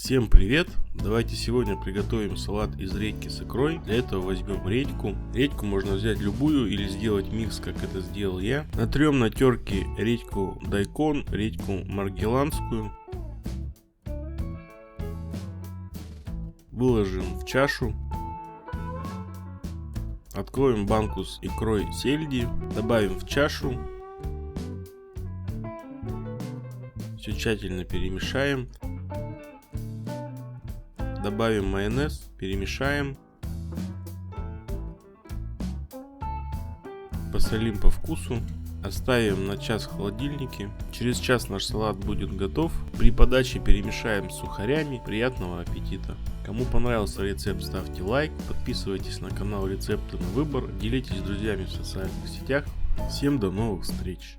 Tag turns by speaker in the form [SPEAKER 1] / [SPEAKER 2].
[SPEAKER 1] Всем привет! Давайте сегодня приготовим салат из редьки с икрой. Для этого возьмем редьку. Редьку можно взять любую или сделать микс, как это сделал я. Натрем на терке редьку дайкон, редьку маргеланскую. Выложим в чашу. Откроем банку с икрой сельди. Добавим в чашу. Все тщательно перемешаем. Добавим майонез, перемешаем. Посолим по вкусу. Оставим на час в холодильнике. Через час наш салат будет готов. При подаче перемешаем с сухарями. Приятного аппетита! Кому понравился рецепт, ставьте лайк. Подписывайтесь на канал Рецепты на выбор. Делитесь с друзьями в социальных сетях. Всем до новых встреч!